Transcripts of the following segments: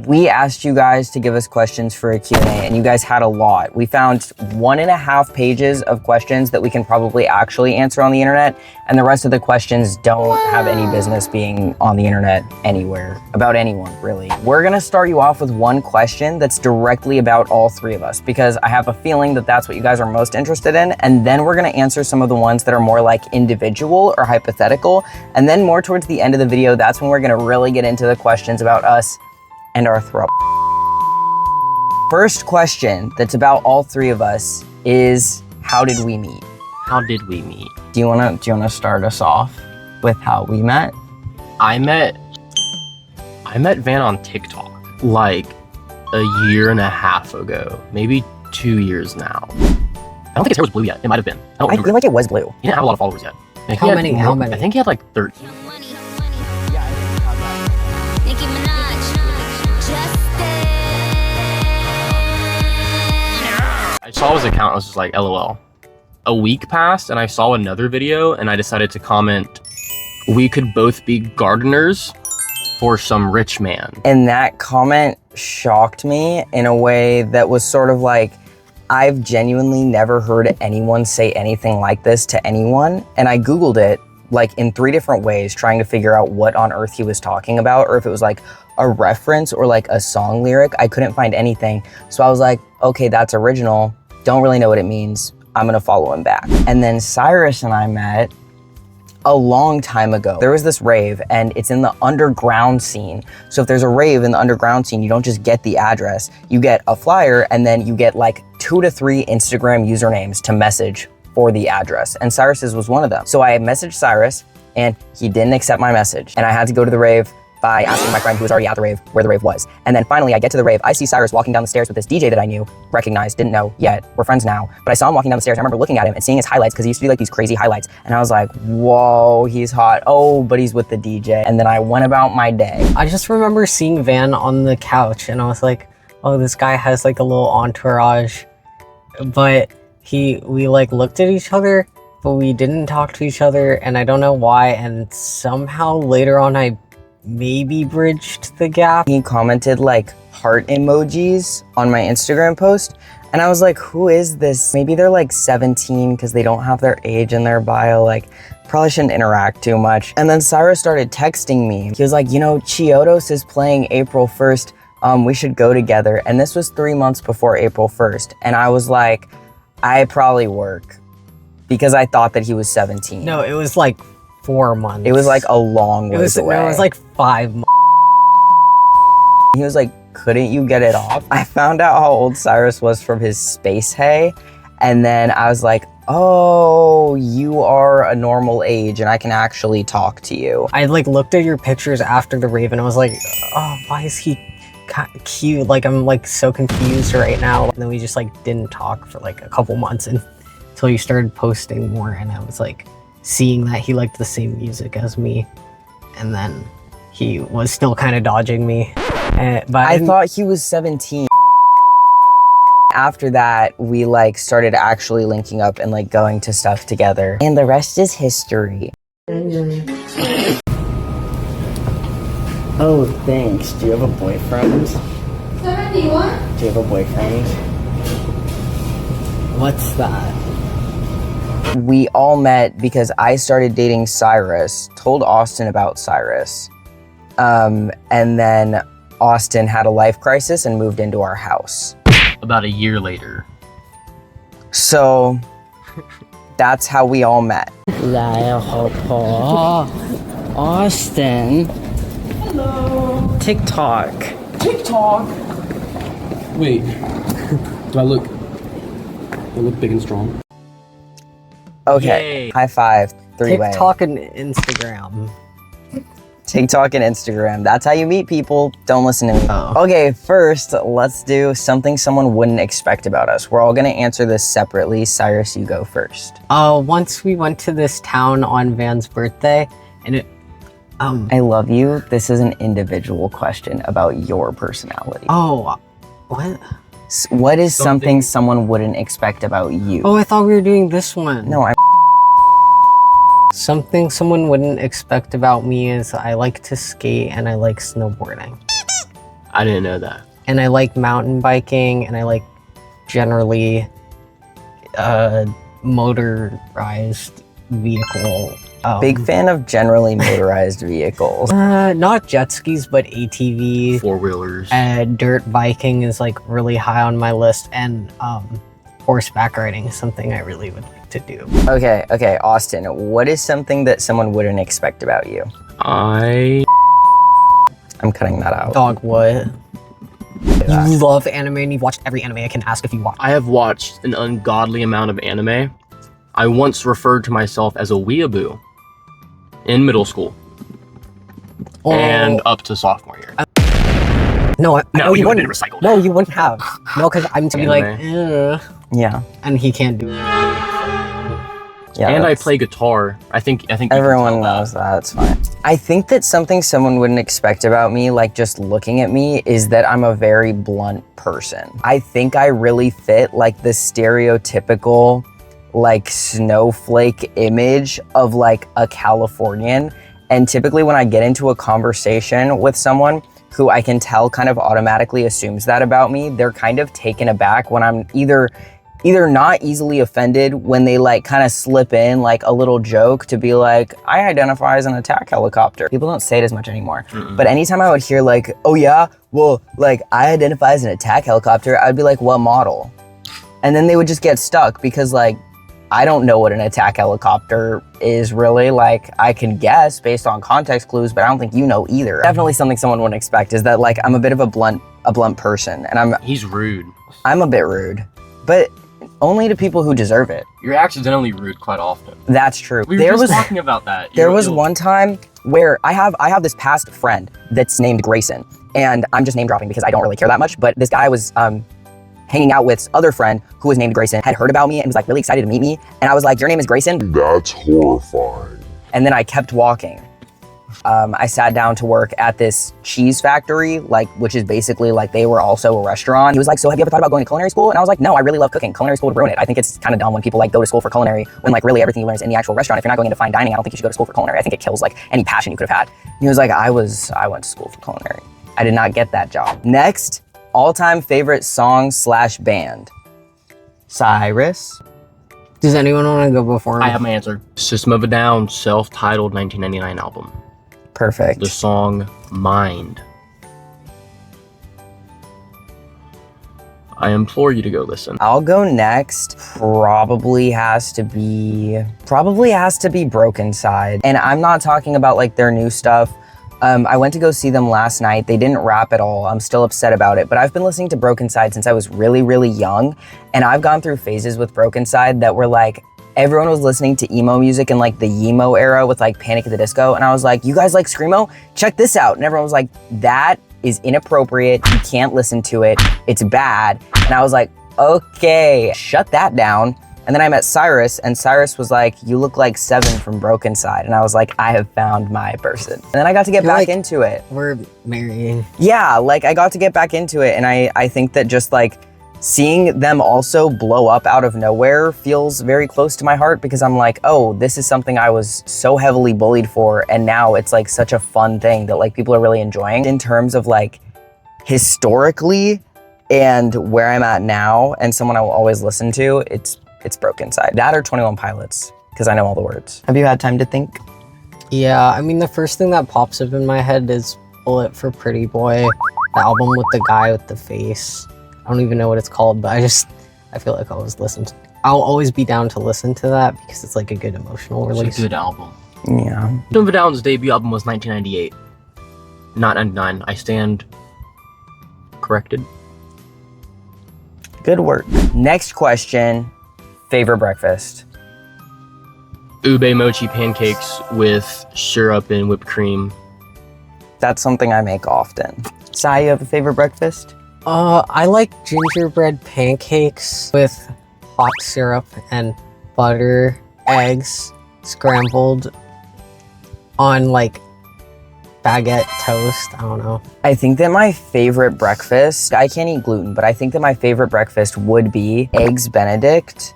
we asked you guys to give us questions for a Q&A, and you guys had a lot. We found 1.5 pages of questions that we can probably actually answer on the internet, and the rest of the questions don't have any business being on the internet anywhere, about anyone, really. We're gonna start you off with one question that's directly about all three of us, because I have a feeling that that's what you guys are most interested in, and then we're gonna answer some of the ones that are more like individual or hypothetical, and then more towards the end of the video, that's when we're gonna really get into the questions about us and our throat. First question that's about all three of us is, how did we meet? How did we meet? Do you wanna start us off with how we met? I met Van on TikTok like a year and a half ago, maybe 2 years now. I don't think his hair was blue yet. It might have been. I don't remember. I feel like it was blue. He didn't have a lot of followers yet. How many? I think he had like 30. I saw his account, I was just like, LOL. A week passed and I saw another video and I decided to comment, we could both be gardeners for some rich man. And that comment shocked me in a way that was sort of like, I've genuinely never heard anyone say anything like this to anyone. And I Googled it like in 3 different ways, trying to figure out what on earth he was talking about, or if it was like a reference or like a song lyric. I couldn't find anything. So I was like, okay, that's original. Don't really know what it means. I'm gonna follow him back. And then Cyrus and I met a long time ago. There was this rave and it's in the underground scene. So if there's a rave in the underground scene, you don't just get the address, you get a flyer and then you get like 2 to 3 Instagram usernames to message for the address. And Cyrus's was one of them. So I messaged Cyrus and he didn't accept my message. And I had to go to the rave by asking my friend who was already at the rave where the rave was. And then finally I get to the rave, I see Cyrus walking down the stairs with this DJ that I knew, recognized, didn't know yet, we're friends now. But I saw him walking down the stairs. I remember looking at him and seeing his highlights because he used to do like these crazy highlights. And I was like, whoa, he's hot. Oh, but he's with the DJ. And then I went about my day. I just remember seeing Van on the couch and I was like, oh, this guy has like a little entourage. But we like looked at each other, but we didn't talk to each other and I don't know why. And somehow later on I maybe bridged the gap. He commented like heart emojis on my Instagram post. And I was like, who is this? Maybe they're like 17 because they don't have their age in their bio. Like, probably shouldn't interact too much. And then Cyrus started texting me. He was like, you know, Chiodos is playing April 1st. We should go together. And this was 3 months before April 1st. And I was like, I probably work, because I thought that he was 17. No, it was like 4 months. It was like a long ways away. No, it was like 5 months. He was like, couldn't you get it off? I found out how old Cyrus was from his space hay. And then I was like, oh, you are a normal age and I can actually talk to you. I like looked at your pictures after the rave and I was like, oh, why is he cute? Like, I'm like so confused right now. And then we just like didn't talk for like a couple months until you started posting more. And I was like seeing that he liked the same music as me. And then he was still kind of dodging me. But I thought he was 17. After that, we like started actually linking up and like going to stuff together. And the rest is history. Oh, thanks. Do you have a boyfriend? 71? Do you have a boyfriend? what's that? We all met because I started dating Cyrus, told Austin about Cyrus. And then Austin had a life crisis and moved into our house. About a year later. So that's how we all met. Austin. Hello. TikTok. Wait, do I look big and strong? Okay, Yay. high five, three-way. TikTok and Instagram. TikTok and Instagram. That's how you meet people. Don't listen to me. Oh. Okay, first, let's do something someone wouldn't expect about us. We're all gonna answer this separately. Cyrus, you go first. Once we went to this town on Van's birthday, and it, I love you. This is an individual question about your personality. oh, what? What is something someone wouldn't expect about you? Oh, I thought we were doing this one. No, Something someone wouldn't expect about me is I like to skate and I like snowboarding. I didn't know that. And I like mountain biking, and I like generally motorized vehicle. Big fan of generally motorized vehicles. Not jet skis, but ATV. 4-wheelers. Dirt biking is like really high on my list, and horseback riding is something I really would like to do. Okay, Austin, what is something that someone wouldn't expect about you? I I'm cutting that out. Dog, what? Yeah. You love anime and you've watched every anime I can ask if you watch. have watched an ungodly amount of anime. I once referred to myself as a weeaboo in middle school and up to sophomore year. No, No, you you wouldn't. didn't recycle. No, you wouldn't have. No, because I'm to be like, Yeah. and he can't do it. Yeah. And I that's- play guitar. I think you can Everyone tell knows that. It's fine. I think that something someone wouldn't expect about me, like just looking at me, is that I'm a very blunt person. I think I really fit like the stereotypical like snowflake image of like a Californian. And typically when I get into a conversation with someone who I can tell kind of automatically assumes that about me, they're kind of taken aback when I'm either not easily offended when they like kind of slip in like a little joke to be like, I identify as an attack helicopter. People don't say it as much anymore. But anytime I would hear like, oh yeah, well, like I identify as an attack helicopter, I'd be like, what model? And then they would just get stuck because like, I don't know what an attack helicopter is really. Like I can guess based on context clues, but I don't think you know either. Definitely something someone wouldn't expect is that like, I'm a bit of a blunt person and He's rude. I'm a bit rude, but only to people who deserve it. You're accidentally rude quite often. That's true. We were just talking about that. There was one time where I have this past friend that's named Grayson, and I'm just name dropping because I don't really care that much, but this guy was hanging out with this other friend who was named Grayson, had heard about me and was like really excited to meet me, and I was like, your name is Grayson? That's horrifying. And then I kept walking. I sat down to work at this cheese factory, like, which is basically like they were also a restaurant. He was like, so have you ever thought about going to culinary school? And I was like, no, I really love cooking. Culinary school would ruin it. I think it's kind of dumb when people like go to school for culinary when like really everything you learn is in the actual restaurant. If you're not going into fine dining, I don't think you should go to school for culinary. I think it kills like any passion you could have had. And he was like, I went to school for culinary. I did not get that job. Next, all-time favorite song/band. Cyrus. Does anyone want to go before me? I have my answer. System of a Down, self-titled 1999 album. Perfect. The song Mind. I implore you to go listen. I'll go next. Probably has to be Broken Side. And I'm not talking about like their new stuff. I went to go see them last night. They didn't rap at all. I'm still upset about it, but I've been listening to Broken Side since I was really, really young. And I've gone through phases with Broken Side that were like, everyone was listening to emo music in like the emo era with like Panic at the Disco. And I was like, you guys like Screamo? Check this out. And everyone was like, that is inappropriate. You can't listen to it. It's bad. And I was like, okay, shut that down. And then I met Cyrus, and Cyrus was like, you look like Seven from Broken Side. And I was like, I have found my person. And then I got to get You're back like- into it. We're marrying. Yeah, like I got to get back into it. And I think that just like seeing them also blow up out of nowhere feels very close to my heart because I'm like, oh, this is something I was so heavily bullied for. And now it's like such a fun thing that like people are really enjoying. In terms of like historically and where I'm at now and someone I will always listen to, it's Broken Side. That or 21 Pilots, because I know all the words. Have you had time to think? Yeah, I mean, the first thing that pops up in my head is Bullet for Pretty Boy, the album with the guy with the face. I don't even know what it's called, but I feel like I'll always be down to listen to that because it's like a good emotional release. It's a good album. Yeah. System of a Down's debut album was 1998, not 99. I stand corrected. Good work. Next question, favorite breakfast? Ube mochi pancakes with syrup and whipped cream. That's something I make often. Sai, you have a favorite breakfast? I like gingerbread pancakes with hot syrup and butter, eggs, scrambled on like baguette toast. I don't know. I think that my favorite breakfast, I can't eat gluten, but I think that my favorite breakfast would be eggs Benedict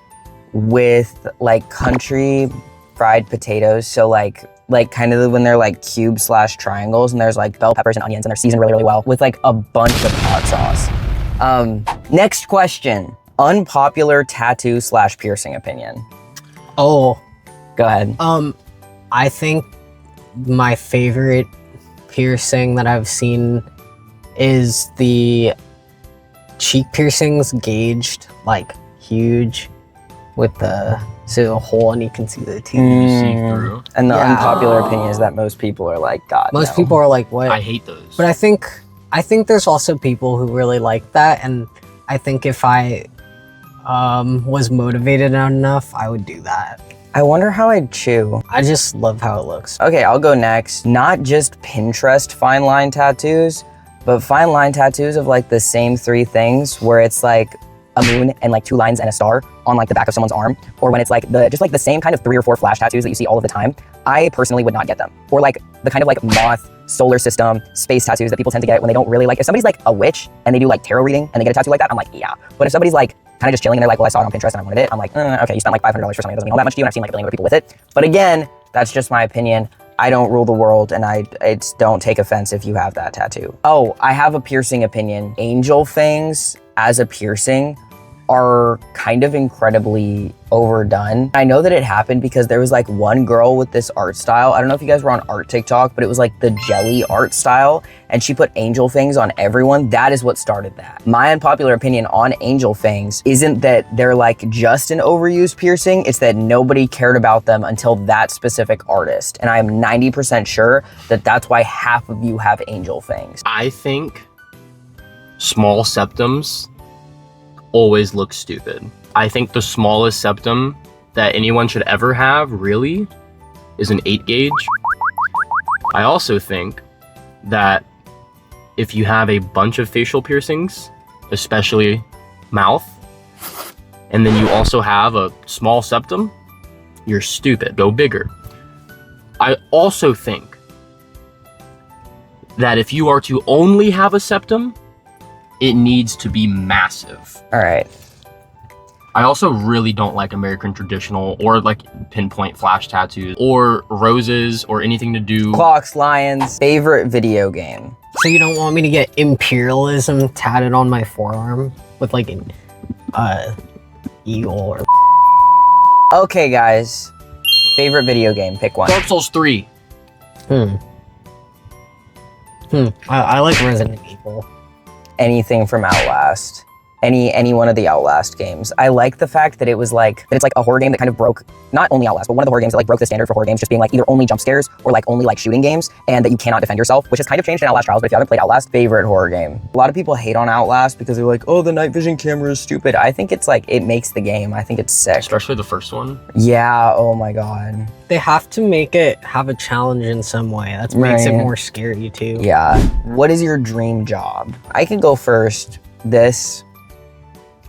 with like country fried potatoes. So like like kind of when they're like cube slash triangles and there's like bell peppers and onions and they're seasoned really, really well with like a bunch of hot sauce. Next question, unpopular tattoo slash piercing opinion. Oh, Go ahead. I think my favorite piercing that I've seen is the cheek piercings gauged, like huge, with the hole and you can see the teeth. You see through. And the Yeah. unpopular opinion is that most people are like, God, Most no. people are like, what? I hate those. But I think there's also people who really like that, and I think if I was motivated enough, I would do that. I wonder how I'd chew. I just love how it looks. Okay, I'll go next. Not just Pinterest fine line tattoos, but fine line tattoos of like the same three things where it's like a moon and like two lines and a star on like the back of someone's arm, or when it's like just like the same kind of 3 or 4 flash tattoos that you see all of the time. I personally would not get them. Or like the kind of like moth, solar system, space tattoos that people tend to get when they don't really like. If somebody's like a witch and they do like tarot reading and they get a tattoo like that, I'm like, yeah. But if somebody's like kind of just chilling and they're like, well, I saw it on Pinterest and I wanted it, I'm like, okay, you spent like $500 for something that doesn't mean all that much to you, and I've seen like a billion other people with it. But again, that's just my opinion. I don't rule the world, and I don't take offense if you have that tattoo. Oh, I have a piercing opinion. Angel fangs as a piercing are kind of incredibly overdone. I know that it happened because there was like one girl with this art style. I don't know if you guys were on art TikTok, but it was like the jelly art style, and she put angel fangs on everyone. That is what started that. My unpopular opinion on angel fangs isn't that they're like just an overused piercing, it's that nobody cared about them until that specific artist. And I am 90% sure that that's why half of you have angel fangs. I think small septums always look stupid. I think the smallest septum that anyone should ever have, really, is an 8 gauge. I also think that if you have a bunch of facial piercings, especially mouth, and then you also have a small septum, you're stupid. Go bigger. I also think that if you are to only have a septum, it needs to be massive. All right. I also really don't like American traditional or like pinpoint flash tattoos or roses or anything to do. Clocks, lions, favorite video game. So you don't want me to get imperialism tatted on my forearm with like an eagle or... Okay, guys. Favorite video game, pick one. Dark Souls 3. I like Resident Evil. Anything from Outlast. Any one of the Outlast games. I like the fact that it's like a horror game that kind of broke, not only Outlast, but one of the horror games that like broke the standard for horror games just being like either only jump scares or like only like shooting games, and that you cannot defend yourself, which has kind of changed in Outlast Trials. But if you haven't played Outlast, favorite horror game. A lot of people hate on Outlast because they're like, oh, the night vision camera is stupid. I think it's like, it makes the game. I think it's sick. Especially the first one. Yeah, oh my God. They have to make it have a challenge in some way. That makes it Right. more scary too. Yeah. What is your dream job? I can go first.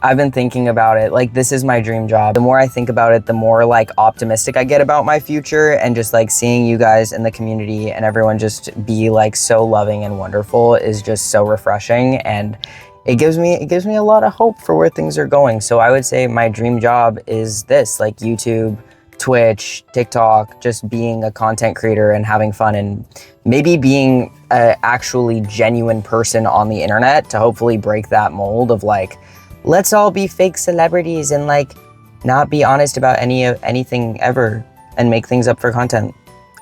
I've been thinking about it. Like, this is my dream job. The more I think about it, the more like optimistic I get about my future, and just like seeing you guys in the community and everyone just be like so loving and wonderful is just so refreshing, and it gives me a lot of hope for where things are going. So I would say my dream job is this, like YouTube, Twitch, TikTok, just being a content creator and having fun, and maybe being a actually genuine person on the internet to hopefully break that mold of like, let's all be fake celebrities and like not be honest about anything ever and make things up for content.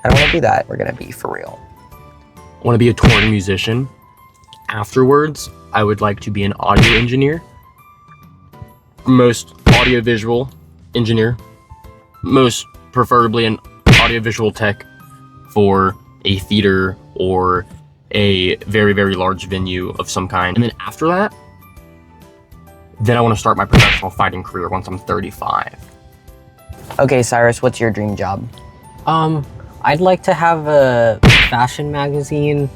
I don't want to do that. We're gonna be for real. I want to be a touring musician. Afterwards, I would like to be an audio engineer. Most audiovisual engineer. Most preferably an audiovisual tech for a theater or a very, very large venue of some kind. And then after that, then I want to start my professional fighting career once I'm 35. Okay, Cyrus, what's your dream job? I'd like to have a fashion magazine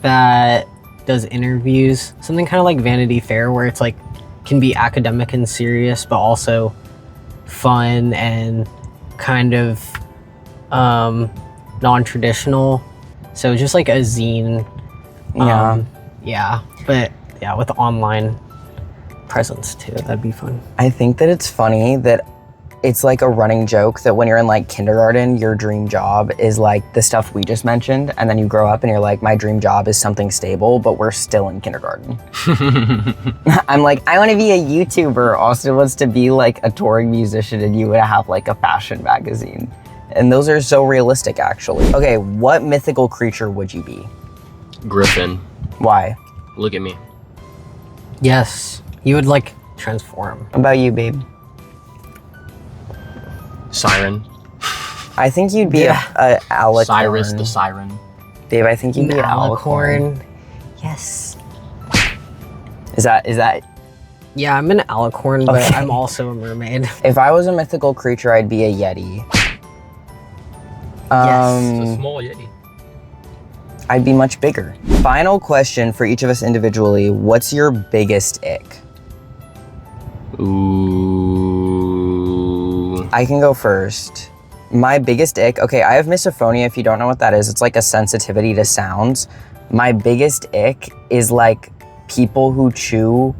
that does interviews, something kind of like Vanity Fair, where it's like can be academic and serious, but also fun and kind of non-traditional. So just like a zine. Yeah. But yeah, with online presence too. That'd be fun. I think that it's funny that it's like a running joke that when you're in like kindergarten, your dream job is like the stuff we just mentioned, and then you grow up and you're like, my dream job is something stable, but we're still in kindergarten. I'm like, I want to be a YouTuber. Austin wants to be like a touring musician, and you would have like a fashion magazine. And those are so realistic, actually. Okay, what mythical creature would you be? Griffin. Why? Look at me. Yes, you would like transform. What about you, babe? Siren. I think you'd be Yeah. a alicorn. Cyrus the siren. Babe, I think you'd be an alicorn. alicorn. Yes. Is that? Yeah, I'm an alicorn, but Okay. I'm also a mermaid. If I was a mythical creature, I'd be a yeti. Yes. small yeti. I'd be much bigger. Final question for each of us individually. What's your biggest ick? Ooh. I can go first. My biggest ick, okay, I have misophonia. If you don't know what that is, it's like a sensitivity to sounds. My biggest ick is like people who chew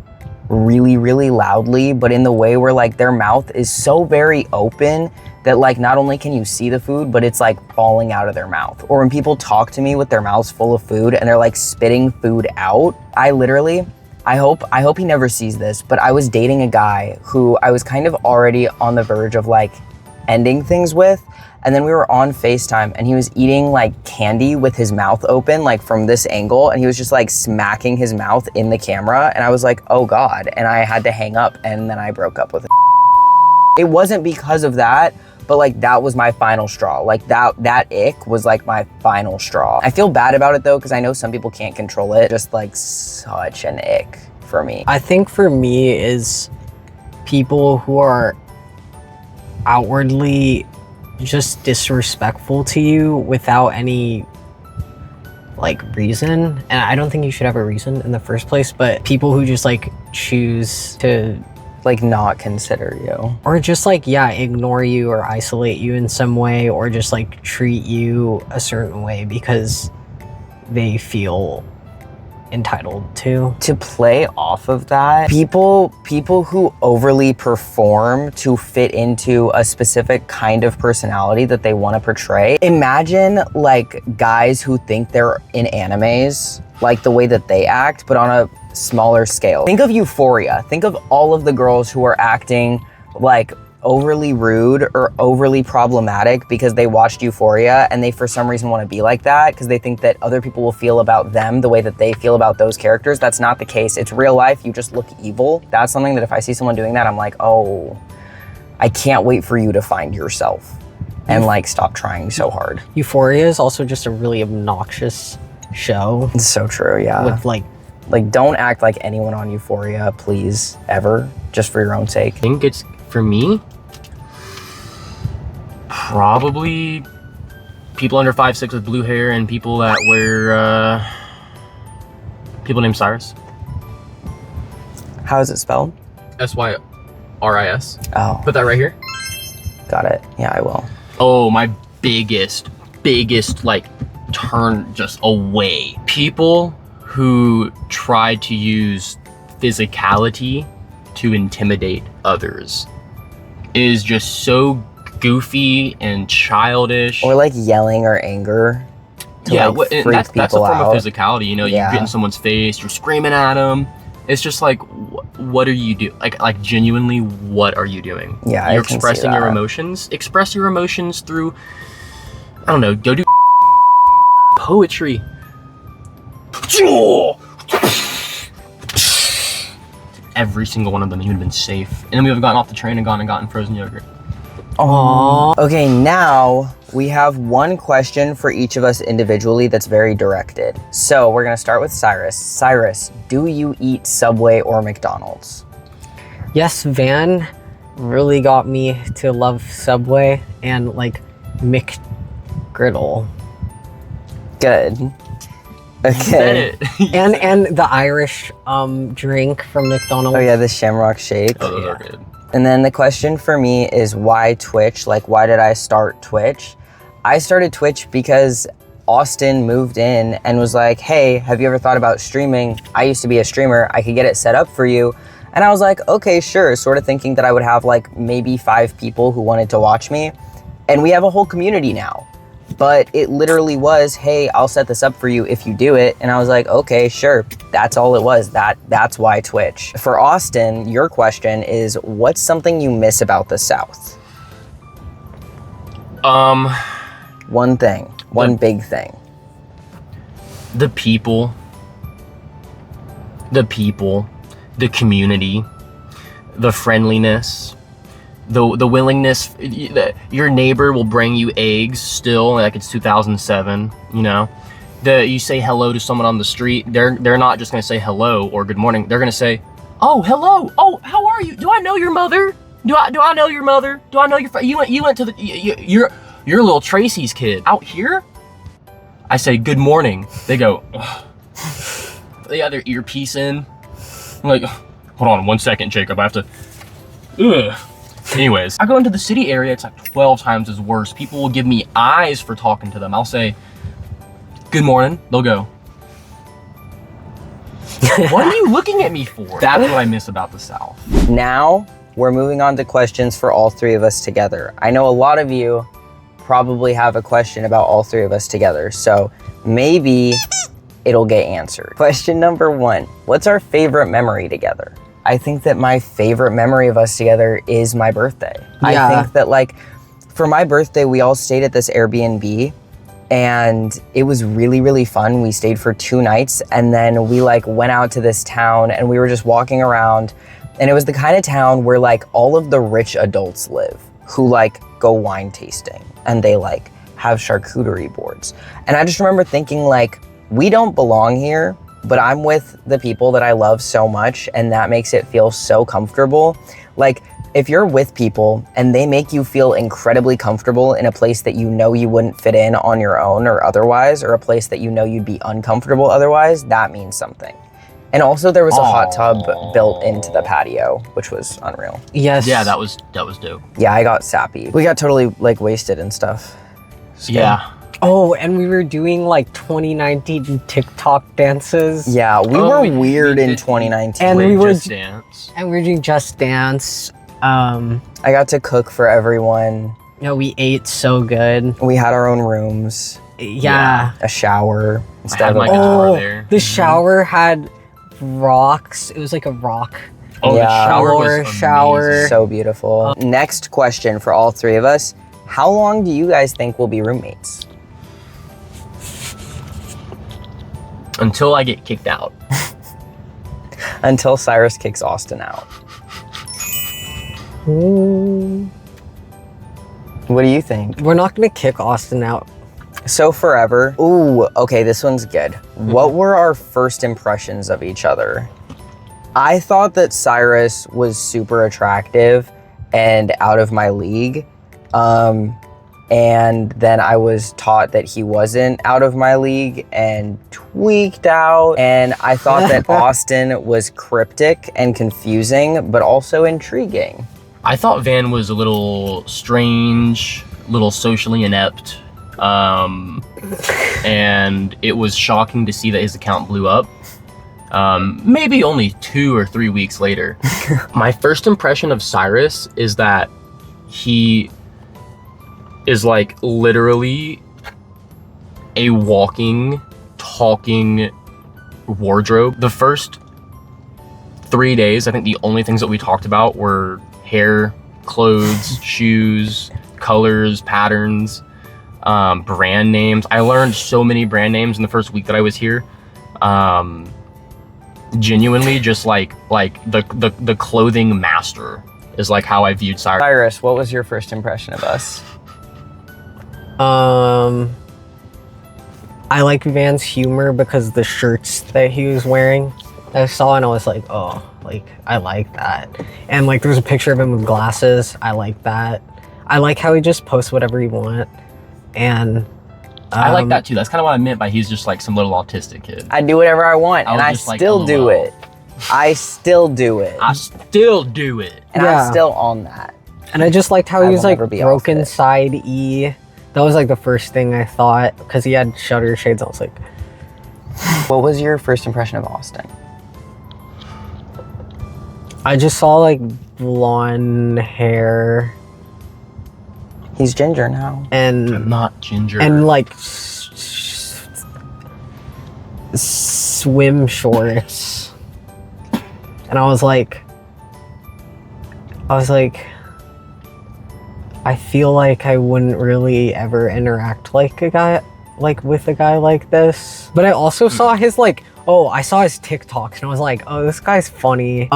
really, really loudly, but in the way where like their mouth is so very open that like not only can you see the food, but it's like falling out of their mouth. Or when people talk to me with their mouths full of food and they're like spitting food out, I hope he never sees this, but I was dating a guy who I was kind of already on the verge of like ending things with. And then we were on FaceTime and he was eating like candy with his mouth open, like from this angle. And he was just like smacking his mouth in the camera. And I was like, oh God. And I had to hang up and then I broke up with him. It wasn't because of that, but like that was my final straw. Like that ick was like my final straw. I feel bad about it though, because I know some people can't control it. Just like such an ick for me. I think for me is people who are outwardly just disrespectful to you without any like reason. And I don't think you should have a reason in the first place, but people who just like choose to Like not consider you. or just like, yeah, ignore you or isolate you in some way, or just like treat you a certain way because they feel entitled to. To play off of that, people who overly perform to fit into a specific kind of personality that they want to portray. Imagine like guys who think they're in animes, like the way that they act, but on a smaller scale. Think of Euphoria. Think of all of the girls who are acting like overly rude or overly problematic because they watched Euphoria and they for some reason want to be like that because they think that other people will feel about them the way that they feel about those characters. That's not the case. It's real life. You just look evil. That's something that if I see someone doing that, I'm like, oh, I can't wait for you to find yourself and like stop trying so hard. Euphoria is also just a really obnoxious show It's so true, yeah. with like, Don't act like anyone on Euphoria, please, ever, just for your own sake. I think it's, for me, probably people under 5'6" with blue hair and people that wear, people named Cyrus. How is it spelled? S-Y-R-I-S. Oh, Put that right here. got it. Yeah, I will. Oh, my biggest, like, turn just away. People who try to use physicality to intimidate others is just so goofy and childish. Or like yelling or anger to like and freak that's a people form out. of physicality. You know, Yeah. you get in someone's face, you're screaming at them. It's just like, what are you doing? Like genuinely, what are you doing? Yeah, I you're can see expressing your that. emotions. Express your emotions through, I don't know, go do poetry. Every single one of them, he would have been safe. And then we would have gotten off the train and gone and gotten frozen yogurt. Aww. Okay, now we have one question for each of us individually that's very directed. So we're gonna start with Cyrus. Cyrus, do you eat Subway or McDonald's? yes, Van really got me to love Subway and like McGriddle. Good. Said Okay. it. and the Irish drink from McDonald's. Oh yeah, the Shamrock Shake. Oh, those are good. And then the question for me is why Twitch? Like, why did I start Twitch? I started Twitch because Austin moved in and was like, hey, have you ever thought about streaming? I used to be a streamer. I could get it set up for you. And I was like, okay, sure, sort of thinking that I would have like maybe 5 people who wanted to watch me. And we have a whole community now. But it literally was, hey, I'll set this up for you if you do it. And I was like, okay, sure. That's all it was. That's why Twitch. For Austin, your question is, what's something you miss about the South? One thing, one big thing. The people, the community, the friendliness, the willingness. Your neighbor will bring you eggs still, like it's 2007, you know. You say hello to someone on the street, they're not just gonna say hello or good morning. They're gonna say, oh, hello, oh, how are you? Do I know your mother? Do I know your mother? Do I know your you went to the you're little Tracy's kid out here? I say good morning. They go, ugh. They got their earpiece in. I'm like, hold on 1 second, Jacob. I have to. Ugh. Anyways, I go into the city area. It's like 12 times as worse. People will give me eyes for talking to them. I'll say, good morning. They'll go, what are you looking at me for? That's what I miss about the South. Now, we're moving on to questions for all 3 of us together. I know a lot of you probably have a question about all 3 of us together, so maybe it'll get answered. Question number 1, what's our favorite memory together? I think that my favorite memory of us together is my birthday. Yeah. I think that like, for my birthday, we all stayed at this Airbnb and it was really, really fun. We stayed for 2 nights and then we like went out to this town and we were just walking around, and it was the kind of town where like all of the rich adults live who like go wine tasting and they like have charcuterie boards. And I just remember thinking like, we don't belong here, but I'm with the people that I love so much and that makes it feel so comfortable. Like if you're with people and they make you feel incredibly comfortable in a place that you know you wouldn't fit in on your own or otherwise, or a place that you know you'd be uncomfortable otherwise, that means something. And also there was a hot tub built into the patio, which was unreal. Yes. Yeah, that was dope. Yeah, I got sappy. We got totally like wasted and stuff. Yeah. Oh, and we were doing like 2019 TikTok dances. Yeah, we Oh, were we weird in did- 2019. And we were- Just Dance. And we were doing Just Dance. I got to cook for everyone. You know, we ate so good. We had our own rooms, Yeah. a shower I instead had of my a guitar there. The shower had rocks. It was like a rock. Oh, Yeah. the shower was Shower. amazing. So beautiful. Next question for all 3 of us. How long do you guys think we'll be roommates? Until I get kicked out. Until Cyrus kicks Austin out. What do you think? We're not gonna kick Austin out. So forever. Ooh, okay, this one's good. What were our first impressions of each other? I thought that Cyrus was super attractive and out of my league. And then I was taught that he wasn't out of my league and tweaked out. And I thought that Austin was cryptic and confusing, but also intriguing. I thought Van was a little strange, a little socially inept. And it was shocking to see that his account blew up. Maybe only 2 or 3 weeks later. My first impression of Cyrus is that he is like literally a walking, talking wardrobe. The first 3 days, I think the only things that we talked about were hair, clothes, shoes, colors, patterns, brand names. I learned so many brand names in the first week that I was here. Genuinely just like the clothing master is like how I viewed Cyrus. Cyrus, what was your first impression of us? I like Van's humor because the shirts that he was wearing, I saw and I was like, oh, like, I like that. And like, there's a picture of him with glasses. I like that. I like how he just posts whatever he wants. And I like that too. That's kind of what I meant by he's just like some little autistic kid. I do whatever I want, and I was just like, still do LOL. it. I still do it. I still do it. And Yeah. I'm still on that. And I just liked how I he was will like never be off broken it. side E. That was like the first thing I thought because he had shutter shades. I was like, What was your first impression of Austin? I just saw like blonde hair He's ginger now. I'm and not ginger. like swim shorts. And I was like, I feel like I wouldn't really ever interact like a guy with a guy like this. But I also saw his I saw his TikToks and I was like, oh, this guy's funny.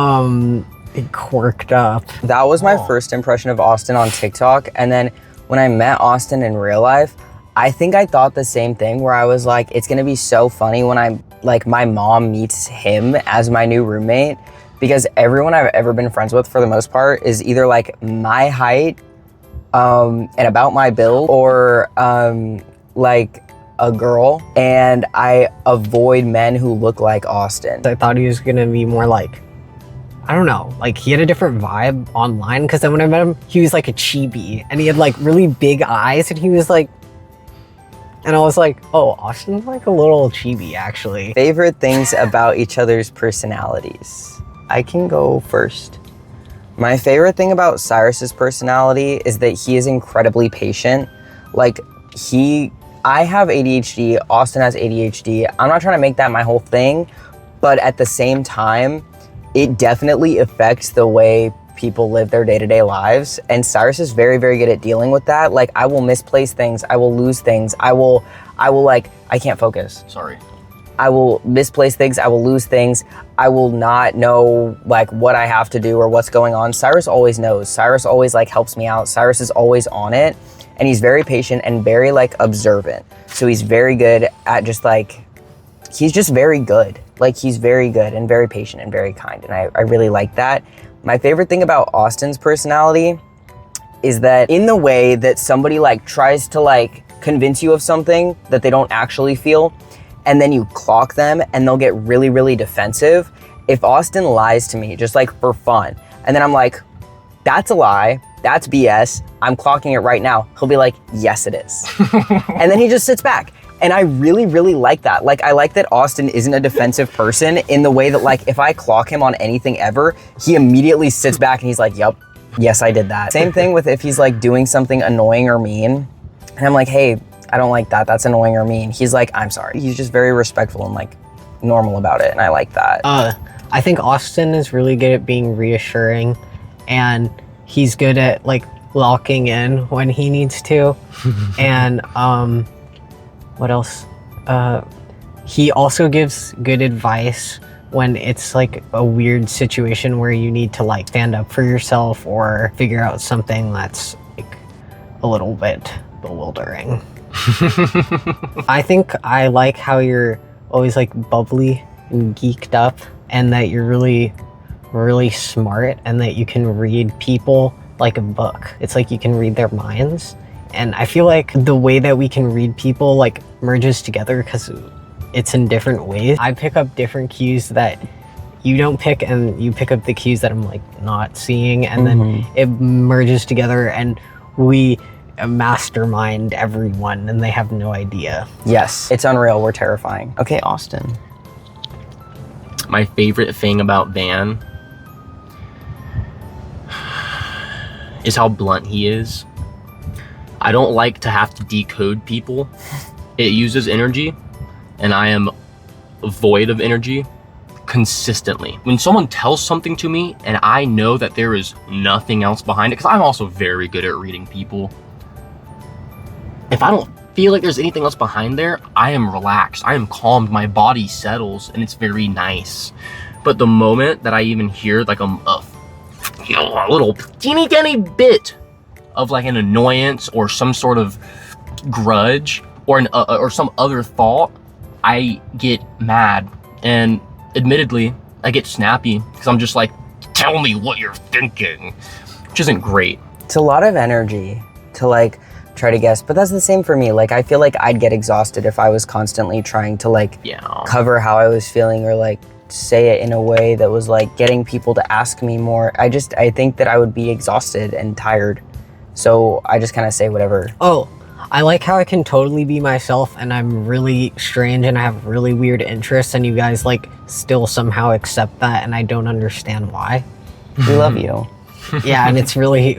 Quirked up. That was my first impression of Austin on TikTok. And then when I met Austin in real life, I think I thought the same thing where I was like, it's gonna be so funny when my mom meets him as my new roommate, because everyone I've ever been friends with for the most part is either like my height and about my build, or like a girl, and I avoid men who look like Austin. I thought he was gonna be more like, I don't know, like he had a different vibe online, because then when I met him, he was like a chibi and he had like really big eyes and he was like, and I was like, oh, Austin's like a little chibi actually. Favorite things about each other's personalities. I can go first. My favorite thing about Cyrus's personality is that he is incredibly patient. Like I have ADHD, Austin has ADHD. I'm not trying to make that my whole thing, but at the same time, it definitely affects the way people live their day-to-day lives. And Cyrus is very, very good at dealing with that. Like, I will misplace things, I will lose things, I can't focus. Sorry. I will misplace things, I will lose things, I will not know like what I have to do or what's going on. Cyrus always knows. Cyrus always like helps me out. Cyrus is always on it, and he's very patient and very like observant. So he's very good at just like, he's just very good. Like, he's very good and very patient and very kind, and I really like that. My favorite thing about Austin's personality is that in the way that somebody like tries to like convince you of something that they don't actually feel, and then you clock them and they'll get really, really defensive. If Austin lies to me just like for fun, and then I'm like, that's a lie, that's BS, I'm clocking it right now, he'll be like, yes it is. And then he just sits back. And I really, really like that. Like, I like that Austin isn't a defensive person in the way that like, if I clock him on anything ever, he immediately sits back and he's like, yup, yes, I did that. Same thing with if he's like doing something annoying or mean, and I'm like, hey, I don't like that, that's annoying or mean. He's like, I'm sorry. He's just very respectful and like normal about it, and I like that. I think Austin is really good at being reassuring, and he's good at like locking in when he needs to. And what else? He also gives good advice when it's like a weird situation where you need to like stand up for yourself or figure out something that's like a little bit bewildering. I think I like how you're always like bubbly and geeked up, and that you're really, really smart, and that you can read people like a book. It's like you can read their minds. And I feel like the way that we can read people like merges together because it's in different ways. I pick up different cues that you don't pick, and you pick up the cues that I'm like not seeing, and then it merges together and we mastermind everyone and they have no idea. Yes, it's unreal, we're terrifying. Okay, Austin. My favorite thing about Van is how blunt he is. I don't like to have to decode people. It uses energy, and I am void of energy consistently. When someone tells something to me and I know that there is nothing else behind it, because I'm also very good at reading people, if I don't feel like there's anything else behind there, I am relaxed, I am calmed, my body settles, and it's very nice. But the moment that I even hear like a little teeny tiny bit of like an annoyance or some sort of grudge or some other thought, I get mad, and admittedly I get snappy because I'm just like, tell me what you're thinking, which isn't great. It's a lot of energy to like try to guess, but that's the same for me. Like, I feel like I'd get exhausted if I was constantly trying to like cover how I was feeling, or like say it in a way that was like getting people to ask me more. I think that I would be exhausted and tired. So I just kind of say whatever. Oh, I like how I can totally be myself, and I'm really strange and I have really weird interests, and you guys like still somehow accept that, and I don't understand why. We love you. Yeah, and it's really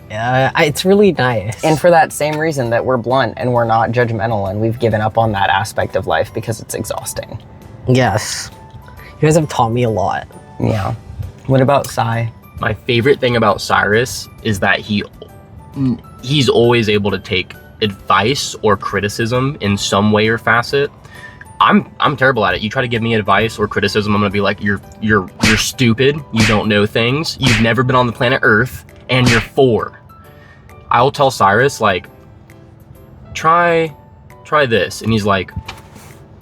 it's really nice. And for that same reason that we're blunt and we're not judgmental and we've given up on that aspect of life because it's exhausting. Yes. You guys have taught me a lot. Yeah. What about Sai? My favorite thing about Cyrus is that he's always able to take advice or criticism in some way or facet. I'm terrible at it. You try to give me advice or criticism, I'm gonna be like, you're stupid. You don't know things. You've never been on the planet Earth, and you're 4. I will tell Cyrus like, try this, and he's like,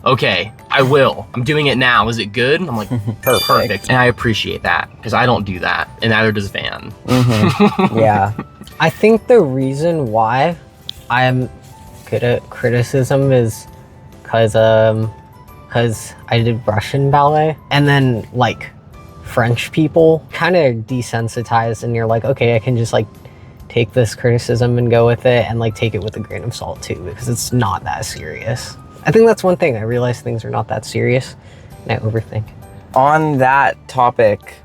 okay, I will. I'm doing it now. Is it good? I'm like, perfect. And I appreciate that because I don't do that, and neither does Van. Yeah. I think the reason why I am good at criticism is because I did Russian ballet, and then like French people kind of desensitized, and you're like, okay, I can just like take this criticism and go with it and like take it with a grain of salt too, because it's not that serious. I think that's one thing. I realize things are not that serious and I overthink. On that topic,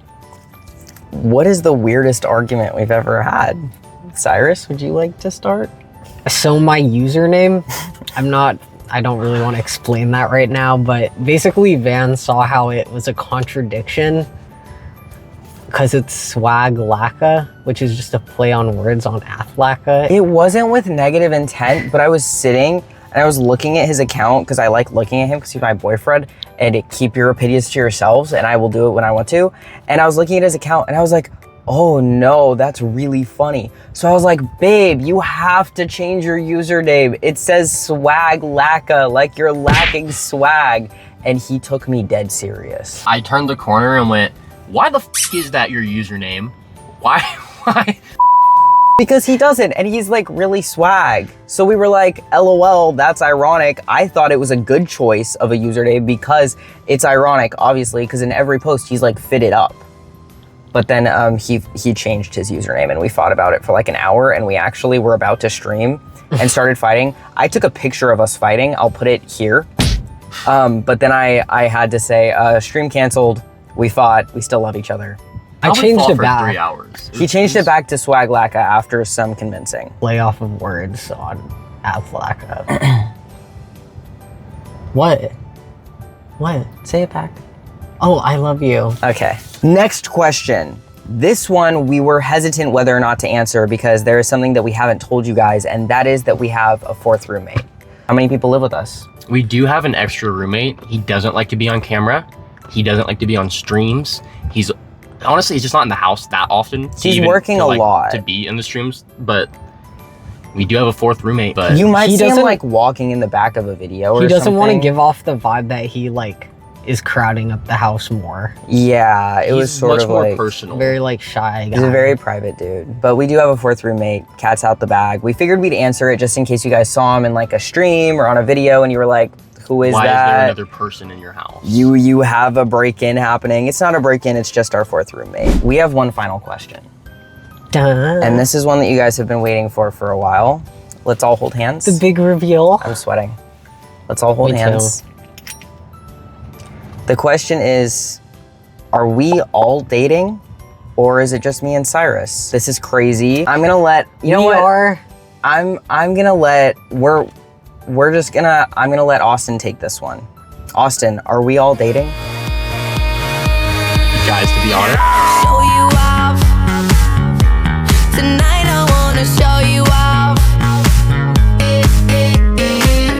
what is the weirdest argument we've ever had? Cyrus, would you like to start? So my username, I don't really want to explain that right now, but basically Van saw how it was a contradiction because it's swag lacka, which is just a play on words on athlaka. It wasn't with negative intent, but I was sitting and I was looking at his account because I like looking at him because he's my boyfriend, and keep your opinions to yourselves and I will do it when I want to. And I was looking at his account and I was like, oh no, that's really funny. So I was like, babe, you have to change your username. It says swag lacka, like you're lacking swag. And he took me dead serious. I turned the corner and went, why the is that your username? Why? Because he doesn't, and he's like really swag. So we were like, LOL, that's ironic. I thought it was a good choice of a username because it's ironic, obviously, because in every post he's like fitted up. But then he changed his username, and we fought about it for like an hour, and we actually were about to stream and started fighting. I took a picture of us fighting. I'll put it here. But then I had to say, stream canceled. We fought. We still love each other. I changed it for back. 3 hours. He changed it back to swag lacka after some convincing. Play off of words on athlaka. What? Say it back. Oh, I love you. Okay. Next question. This one we were hesitant whether or not to answer because there is something that we haven't told you guys, and that is that we have a 4th roommate. How many people live with us? We do have an extra roommate. He doesn't like to be on camera. He doesn't like to be on streams. He's just not in the house that often. He's working a lot to be in the streams, but we do have a 4th roommate. But you might see him like walking in the back of a video or something. He doesn't want to give off the vibe that he like is crowding up the house more. Yeah, it was sort much of more like personal. Very like shy guy. He's a very private dude. But we do have a 4th roommate. Cat's out the bag. We figured we'd answer it just in case you guys saw him in like a stream or on a video and you were like, who is Why that? is there another person in your house? You have a break-in happening. It's not a break-in, it's just our 4th roommate. We have one final question. Dun. And this is one that you guys have been waiting for a while. Let's all hold hands. The big reveal. I'm sweating. Let's all hold Me hands. The question is, are we all dating or is it just me and Cyrus? This is crazy. I'm gonna let, you know what? I'm gonna let, I'm gonna let Austin take this one. Austin, are we all dating? Guys, to be honest, Show you off tonight.